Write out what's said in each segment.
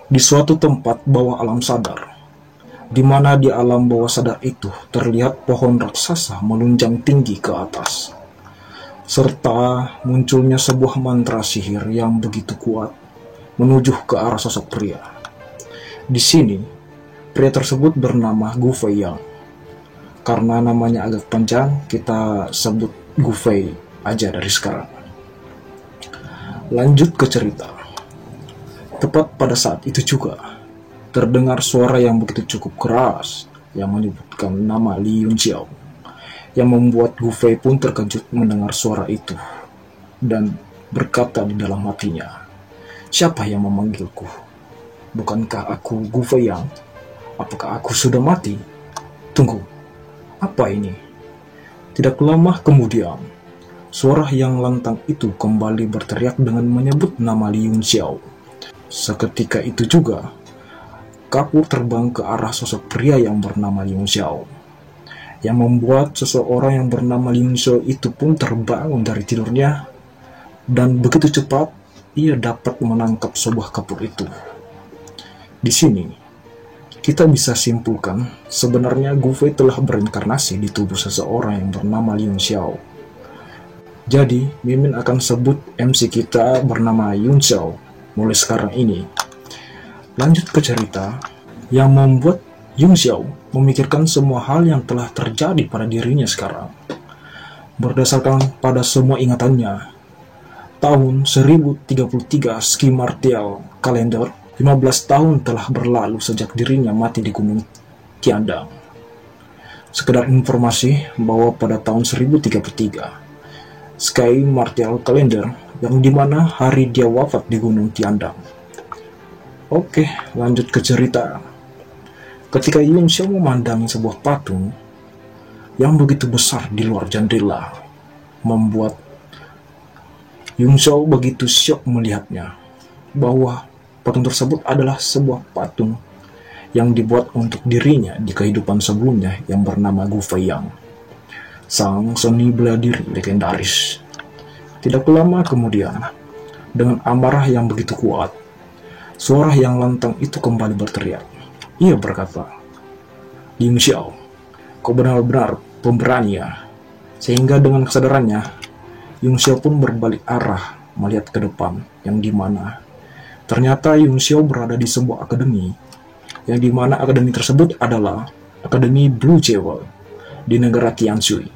Di suatu tempat bawah alam sadar, di mana di alam bawah sadar itu terlihat pohon raksasa melunjang tinggi ke atas, serta munculnya sebuah mantra sihir yang begitu kuat menuju ke arah sosok pria. Di sini, pria tersebut bernama Gu Fei Yang. Karena namanya agak panjang, kita sebut Gu Fei aja dari sekarang. Lanjut ke cerita. Tepat pada saat itu juga, terdengar suara yang begitu cukup keras yang menyebutkan nama Li Yunxiao, yang membuat Gu Fei pun terkejut mendengar suara itu dan berkata di dalam hatinya, "Siapa yang memanggilku? Bukankah aku Gu Fei Yang? Apakah aku sudah mati? Tunggu, apa ini?" Tidak lama kemudian, suara yang lantang itu kembali berteriak dengan menyebut nama Li Yunxiao. Seketika itu juga, kapur terbang ke arah sosok pria yang bernama Li Yunxiao, yang membuat seseorang yang bernama Li Yunxiao itu pun terbangun dari tidurnya, dan begitu cepat ia dapat menangkap sebuah kapur itu. Di sini, kita bisa simpulkan sebenarnya Gu Fei telah berinkarnasi di tubuh seseorang yang bernama Li Yunxiao. Jadi, Mimin akan sebut MC kita bernama Yunxiao mulai sekarang ini. Lanjut ke cerita yang membuat Yunxiao memikirkan semua hal yang telah terjadi pada dirinya sekarang. Berdasarkan pada semua ingatannya, tahun 1033 Ski Martial kalender, 15 tahun telah berlalu sejak dirinya mati di Gunung Tiandang. Sekedar informasi bahwa pada tahun 1033 Sky Martial kalender, yang dimana hari dia wafat di Gunung Tiandang. Oke, lanjut ke cerita. Ketika Yunxiao memandangi sebuah patung yang begitu besar di luar jendela, membuat Yunxiao begitu syok melihatnya, bahwa patung tersebut adalah sebuah patung yang dibuat untuk dirinya di kehidupan sebelumnya yang bernama Gu Fei Yang, sang seni bela diri legendaris. Tidak lama kemudian, dengan amarah yang begitu kuat, suara yang lantang itu kembali berteriak. Ia berkata, "Yunxiao, kau benar-benar pemberani ya." Sehingga dengan kesadarannya, Yunxiao pun berbalik arah melihat ke depan, yang dimana ternyata Yunxiao berada di sebuah akademi, yang dimana akademi tersebut adalah Akademi Blue Jewel di negara Tianshui.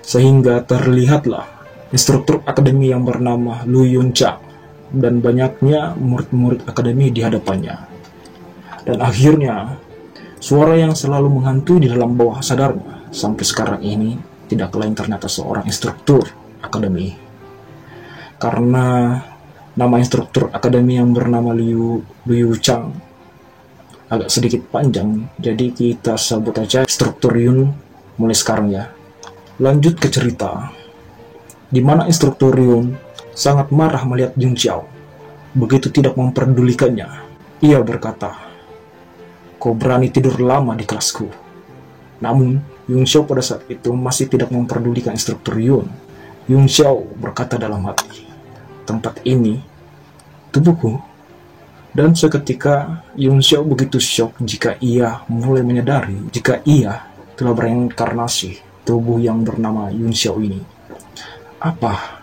Sehingga terlihatlah instruktur akademi yang bernama Lu Yunchang dan banyaknya murid-murid akademi di hadapannya. Dan akhirnya, suara yang selalu menghantui di dalam bawah sadarnya sampai sekarang ini tidak lain ternyata seorang instruktur akademi. Karena nama instruktur akademi yang bernama Liu Chang agak sedikit panjang, jadi kita sebut aja instruktur Yun mulai sekarang ya. Lanjut ke cerita, di mana instruktur Yun sangat marah melihat Yunxiao begitu tidak memperdulikannya. Ia berkata, "Kau berani tidur lama di kelasku." Namun, Yunxiao pada saat itu masih tidak memperdulikan instruktur Yun. Yunxiao berkata dalam hati, "Tempat ini, tubuhku." Dan seketika, Yunxiao begitu syok jika ia mulai menyadari jika ia telah berinkarnasi tubuh yang bernama Yunxiao ini. Apa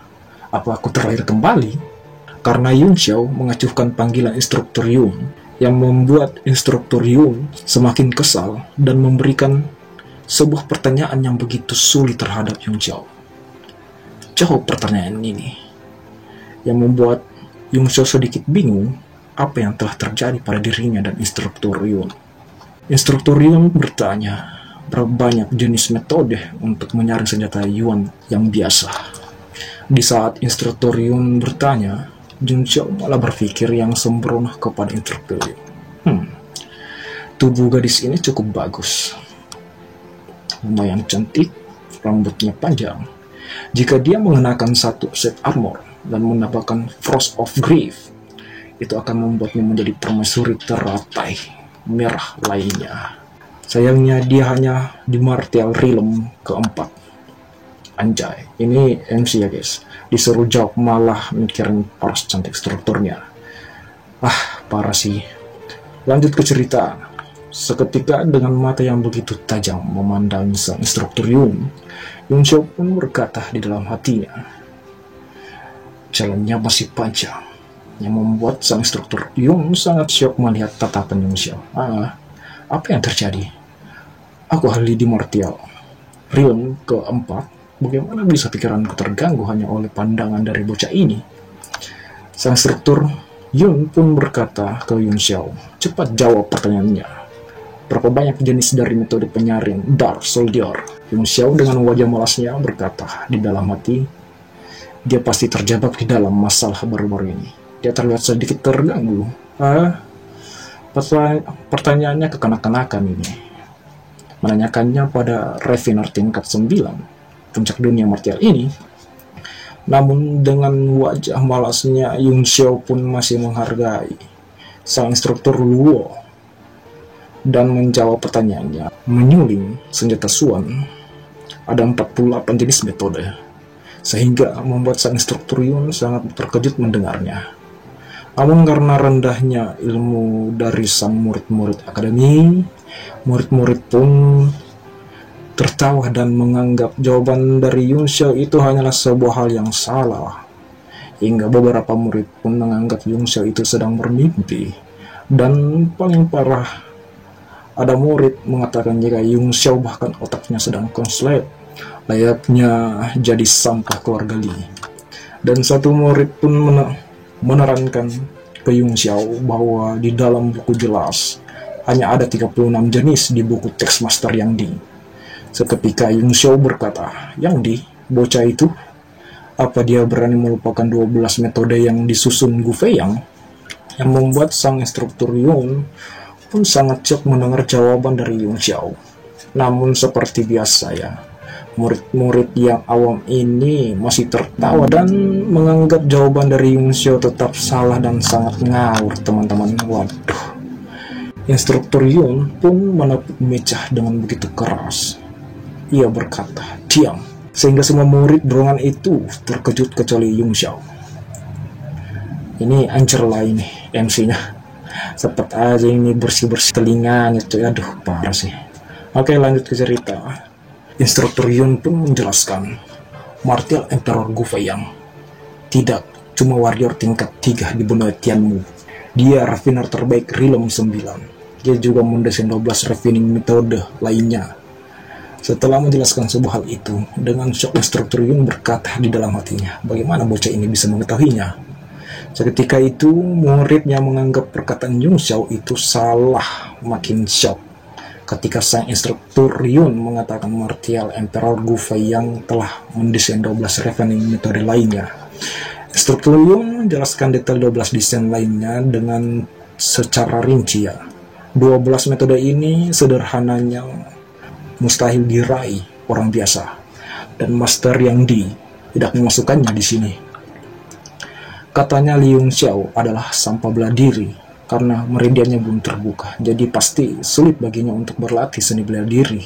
aku terlahir kembali? Karena Yunxiao mengacuhkan panggilan instruktur Yun, yang membuat instruktur Yun semakin kesal dan memberikan sebuah pertanyaan yang begitu sulit terhadap Yunxiao. Jawab pertanyaan ini, yang membuat Yunxiao sedikit bingung apa yang telah terjadi pada dirinya dan instruktur Yun. Instruktur Yun bertanya, berapa banyak jenis metode untuk menyaring senjata Yuan yang biasa. Di saat instruktur Yun bertanya, Yunxiao malah berpikir yang sembrono kepada instruktur Yun. Tubuh gadis ini cukup bagus, lumayan cantik, rambutnya panjang. Jika dia mengenakan satu set armor dan mendapatkan Frost of Grief, itu akan membuatnya menjadi permaisuri teratai merah lainnya. Sayangnya dia hanya di Martial Realm keempat. Anjay, ini MC ya guys, disuruh jawab malah mikirin poros cantik strukturnya. parah sih. Lanjut ke cerita. Seketika dengan mata yang begitu tajam memandang sang instruktur Yun Xiao pun berkata di dalam hatinya, jalannya masih panjang. Yang membuat sang instruktur Yun sangat syok melihat tatapan Yun Xiao. Apa yang terjadi? Aku ahli di martial realm keempat. Bagaimana bisa pikiranku terganggu hanya oleh pandangan dari bocah ini? Sang instruktur Yun pun berkata ke Yun Xiao, cepat jawab pertanyaannya. Berapa banyak jenis dari metode penyaring Dark Soldier? Yun Xiao dengan wajah malasnya berkata di dalam hati, dia pasti terjebak di dalam masalah baru-baru ini. Dia terlihat sedikit terganggu. Pertanyaannya kekanak-kanakan ini. Menanyakannya pada Refiner tingkat 9, puncak dunia martial ini. Namun dengan wajah malasnya, Yun Xiao pun masih menghargai sang instruktur Luo dan menjawab pertanyaannya. Menyuling senjata Suan ada 48 jenis metode, sehingga membuat sang instruktur Yun sangat terkejut mendengarnya. Namun karena rendahnya ilmu dari sang murid-murid akademi, murid-murid pun tertawa dan menganggap jawaban dari Yun Xiao itu hanyalah sebuah hal yang salah. Hingga beberapa murid pun menganggap Yun Xiao itu sedang bermimpi. Dan paling parah, ada murid mengatakan jika Yun Xiao bahkan otaknya sedang konslet, layaknya jadi sampah keluarga Li. Dan satu murid pun menerangkan ke Yun Xiao bahwa di dalam buku jelas hanya ada 36 jenis di buku teks Master Yang Di. Seketika Yun Xiao berkata, yang di bocah itu, apa dia berani melupakan 12 metode yang disusun Gu Fei yang membuat sang instruktur Yun pun sangat shock mendengar jawaban dari Yun Xiao. Namun seperti biasa ya, murid-murid yang awam ini masih tertawa dan menganggap jawaban dari Yun Xiao tetap salah dan sangat ngawur, teman-teman. Waduh. Instruktur Yun pun menepuk meja dengan begitu keras. Ia berkata, diam, sehingga semua murid berongan itu terkejut kecuali Yun Xiao. Ini anjir lah ini MC-nya. Sepet aja ini bersih-bersih telinganya, cuy. Aduh, parah sih. Oke, lanjut ke cerita. Instruktur Yun pun menjelaskan, Martial Emperor Gu Fei yang tidak cuma warrior tingkat 3 di benua Tianmu. Dia refiner terbaik Realm 9. Dia juga mendesain 12 refining metode lainnya. Setelah menjelaskan sebuah hal itu, dengan shock instruktur Yun berkata di dalam hatinya, bagaimana bocah ini bisa mengetahuinya? Seketika itu, muridnya menganggap perkataan Yun Xiao itu salah, makin shock. Ketika sang instruktur Yun mengatakan Martial Emperor Gu Fei yang telah mendesain 12 refining metode lainnya. Instruktur Yun menjelaskan detail 12 desain lainnya dengan secara rinci ya. 12 metode ini sederhananya mustahil diraih orang biasa, dan Master Yang Di tidak memasukkannya di sini. Katanya Yun Xiao adalah sampah bela diri karena meridiannya belum terbuka, jadi pasti sulit baginya untuk berlatih seni bela diri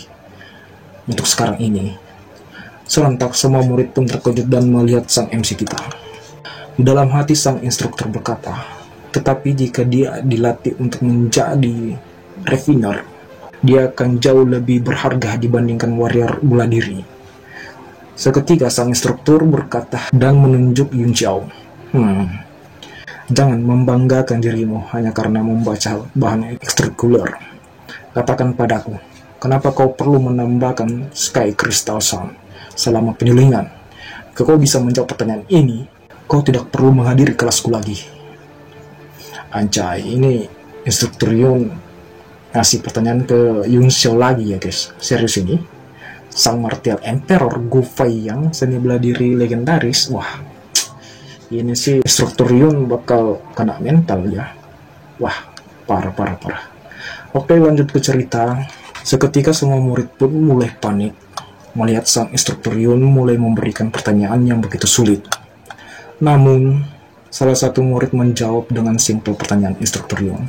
untuk sekarang ini. Serentak semua murid pun terkejut dan melihat sang MC kita. Di dalam hati sang instruktur berkata, tetapi jika dia dilatih untuk menjadi refiner, dia akan jauh lebih berharga dibandingkan warrior bela diri. Seketika sang instruktur berkata dan menunjuk Yun Xiao. Jangan membanggakan dirimu hanya karena membaca bahan ekstrakurikuler. Katakan padaku, kenapa kau perlu menambahkan Sky Crystal Sun selama penyulingan? Jika kau bisa menjawab pertanyaan ini, kau tidak perlu menghadiri kelasku lagi. Anjay, ini instruktur Yun ngasih pertanyaan ke Yun Xiao lagi ya guys. Serius ini, sang Martial Emperor Gu Fei yang seni bela diri legendaris. Wah, ini sih instruktur Yun bakal kena mental ya. Wah, parah. Oke, lanjut ke cerita. Seketika semua murid pun mulai panik melihat sang instruktur Yun mulai memberikan pertanyaan yang begitu sulit. Namun, salah satu murid menjawab dengan simpel pertanyaan instruktur Yun.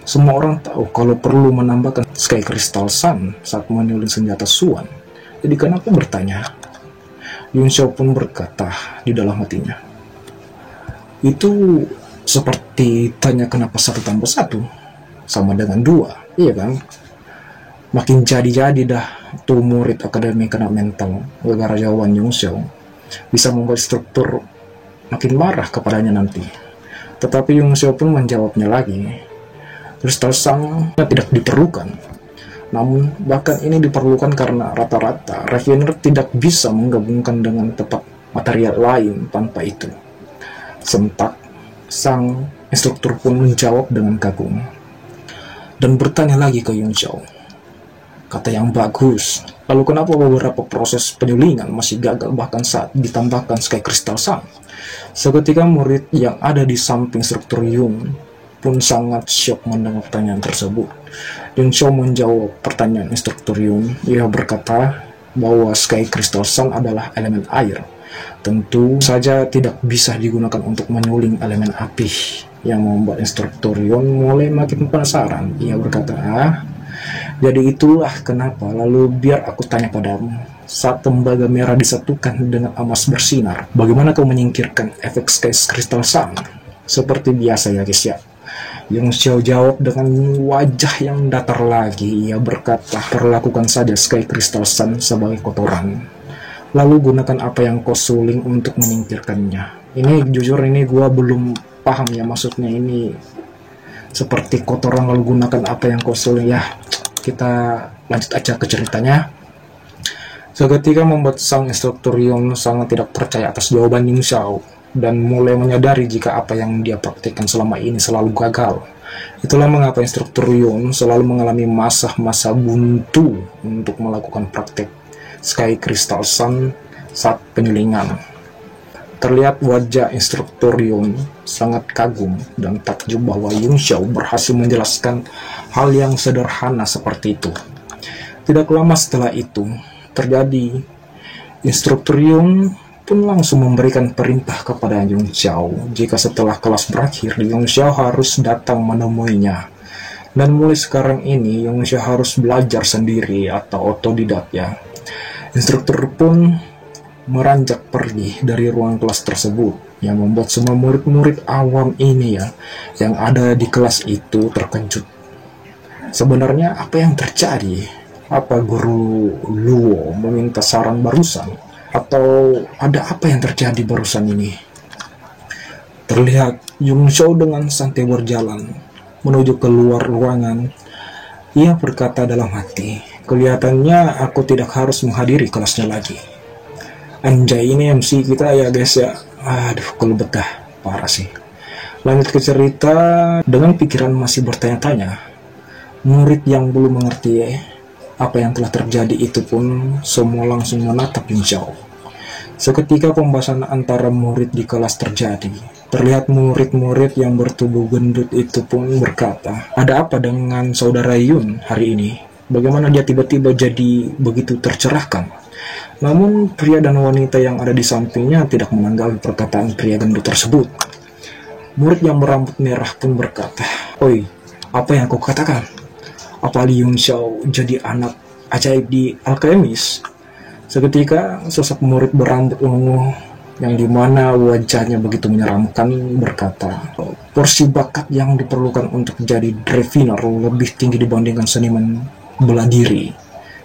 Semua orang tahu kalau perlu menambahkan Sky Crystal Sun saat menyuling senjata Suan. Jadi kenapa bertanya? Yun Xiao pun berkata di dalam hatinya, itu Seperti tanya kenapa 1 tambah 1 sama dengan 2, iya kan? Makin jadi-jadi dah tuh murid akademi kena mental gara-gara jawaban Yung Xiao. Bisa membuat struktur makin marah kepadanya nanti. Tetapi Yung Xiao pun menjawabnya lagi, kristal sang tidak diperlukan. Namun bahkan ini diperlukan karena rata-rata refiner tidak bisa menggabungkan dengan tempat material lain tanpa itu. Sentak, sang instruktur pun menjawab dengan kagum dan bertanya lagi ke Yung Xiao. Kata yang bagus. Lalu kenapa beberapa proses penyulingan masih gagal bahkan saat ditambahkan Sky Crystal Sun? Seketika murid yang ada di samping struktur Yung pun sangat syok mendengar pertanyaan tersebut. Yung Xiao menjawab pertanyaan instruktur Yung. Ia berkata bahwa Sky Crystal Sun adalah elemen air. Tentu saja tidak bisa digunakan untuk menyuling elemen api, yang membuat instruktur Yung mulai makin penasaran. Ia berkata, jadi itulah kenapa, lalu biar aku tanya padamu, saat tembaga merah disatukan dengan emas bersinar, bagaimana kau menyingkirkan efek Sky Crystal Sun? Seperti biasa ya guys ya. Yung Xiao jawab dengan wajah yang datar lagi. Ia berkata, perlakukan saja Sky Crystal Sun sebagai kotoran, lalu gunakan apa yang kau suling untuk menyingkirkannya. Ini jujur ini gua belum paham ya, maksudnya ini seperti kotoran lalu gunakan apa yang kau suling ya. Kita lanjut aja ke ceritanya. Seketika membuat sang instruktur Yung sangat tidak percaya atas jawaban Yung Xiao dan mulai menyadari jika apa yang dia praktikkan selama ini selalu gagal. Itulah mengapa instruktur Yung selalu mengalami masa-masa buntu untuk melakukan praktik Sky Crystal Sun saat penyulingan. Terlihat wajah instruktur Yung sangat kagum dan takjub bahwa Yung Xiao berhasil menjelaskan hal yang sederhana seperti itu. Tidak lama setelah itu terjadi, instruktur Yung pun langsung memberikan perintah kepada Yung Xiao jika setelah kelas berakhir, Yung Xiao harus datang menemuinya. Dan mulai sekarang ini Yung Xiao harus belajar sendiri atau otodidak ya. Instruktur pun meranjak pergi dari ruang kelas tersebut, yang membuat semua murid-murid awam ini ya yang ada di kelas itu terkejut. Sebenarnya apa yang terjadi? Apa guru Luo meminta saran barusan? Atau ada apa yang terjadi barusan ini? Terlihat Yung Xiao dengan santai berjalan menuju keluar ruangan. Ia berkata dalam hati, kelihatannya aku tidak harus menghadiri kelasnya lagi. Anjay, ini MC kita ya guys ya. Aduh, kalau betah parah sih. Lanjut ke cerita. Dengan pikiran masih bertanya-tanya, murid yang belum mengerti apa yang telah terjadi itu pun semua langsung menatap Yung Xiao. Seketika pembahasan antara murid di kelas terjadi. Terlihat murid-murid yang bertubuh gendut itu pun berkata, ada apa dengan saudara Yun hari ini? Bagaimana dia tiba-tiba jadi begitu tercerahkan? Namun pria dan wanita yang ada di sampingnya tidak menanggapi perkataan pria gendut tersebut. Murid yang berambut merah pun berkata, oi, apa yang kau katakan? Apa Yung Xiao jadi anak ajaib di alkemis? Seketika sosok murid berambut ungu yang dimana wajahnya begitu menyeramkan berkata, porsi bakat yang diperlukan untuk jadi refiner lebih tinggi dibandingkan seniman bela diri.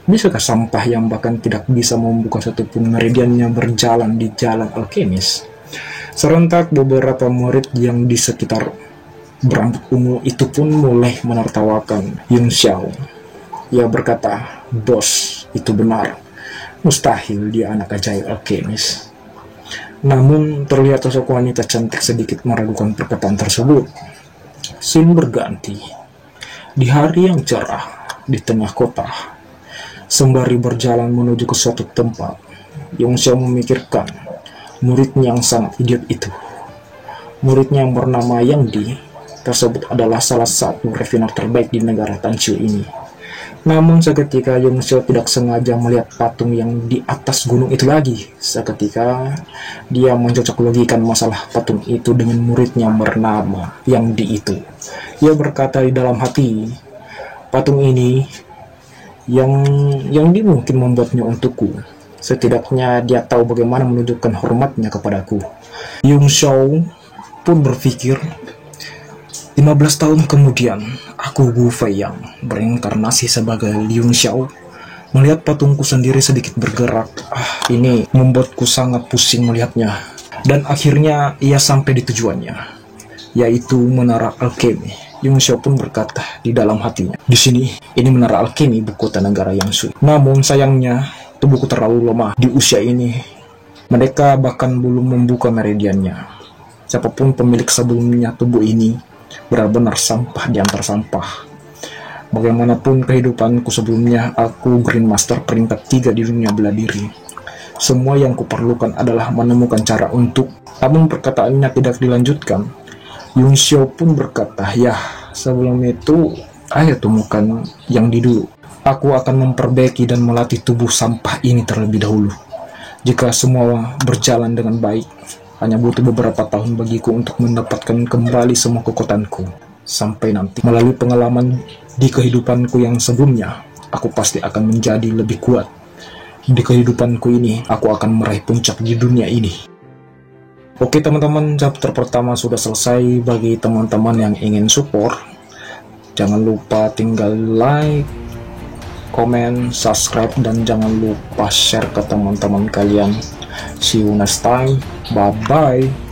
Bisakah sampah yang bahkan tidak bisa membuka satupun meridiannya berjalan di jalan alkemis? Serentak beberapa murid yang di sekitar berambut ungu itu pun mulai menertawakan Yung Xiao. Ia berkata, bos, itu benar. Mustahil dia anak ajaib alkemis. Namun terlihat sosok wanita cantik sedikit meragukan perkataan tersebut. Scene berganti. Di hari yang cerah, di tengah kota, sembari berjalan menuju ke suatu tempat, Yung Xiao memikirkan muridnya yang sangat idiot itu. Muridnya yang bernama Yang Di tersebut adalah salah satu refiner terbaik di negara Tanshu ini. Namun seketika Yung Xiao tidak sengaja melihat patung yang di atas gunung itu lagi. Seketika dia mencocoklogikan masalah patung itu dengan muridnya yang bernama Yang Di itu. Ia berkata di dalam hati, patung ini yang dia mungkin membuatnya untukku. Setidaknya dia tahu bagaimana menunjukkan hormatnya kepadaku. Yung Xiao pun berpikir, 15 tahun kemudian, aku Gu Fei yang berinkarnasi sebagai Liu Xiao melihat patungku sendiri sedikit bergerak. Ini membuatku sangat pusing melihatnya. Dan akhirnya ia sampai di tujuannya, yaitu Menara Alkemi. Liu Xiao pun berkata di dalam hatinya, di sini, ini Menara Alkemi, ibu kota negara yang suci. Namun sayangnya, tubuhku terlalu lemah di usia ini. Mereka bahkan belum membuka meridiannya. Siapapun pemilik sebelumnya tubuh ini benar-benar sampah di antar sampah. Bagaimanapun kehidupanku sebelumnya, aku Grandmaster peringkat 3 di dunia bela diri. Semua yang kuperlukan adalah menemukan cara untuk... Namun perkataannya tidak dilanjutkan. Liu Xiao pun berkata, ya, sebelum itu, ayo temukan yang di dulu. Aku akan memperbaiki dan melatih tubuh sampah ini terlebih dahulu. Jika semua berjalan dengan baik, hanya butuh beberapa tahun bagiku untuk mendapatkan kembali semua kekuatanku. Sampai nanti, melalui pengalaman di kehidupanku yang sebelumnya, aku pasti akan menjadi lebih kuat. Di kehidupanku ini, aku akan meraih puncak di dunia ini. Oke teman-teman, chapter pertama sudah selesai. Bagi teman-teman yang ingin support, jangan lupa tinggal like, komen, subscribe, dan jangan lupa share ke teman-teman kalian. See you next time. Bye-bye.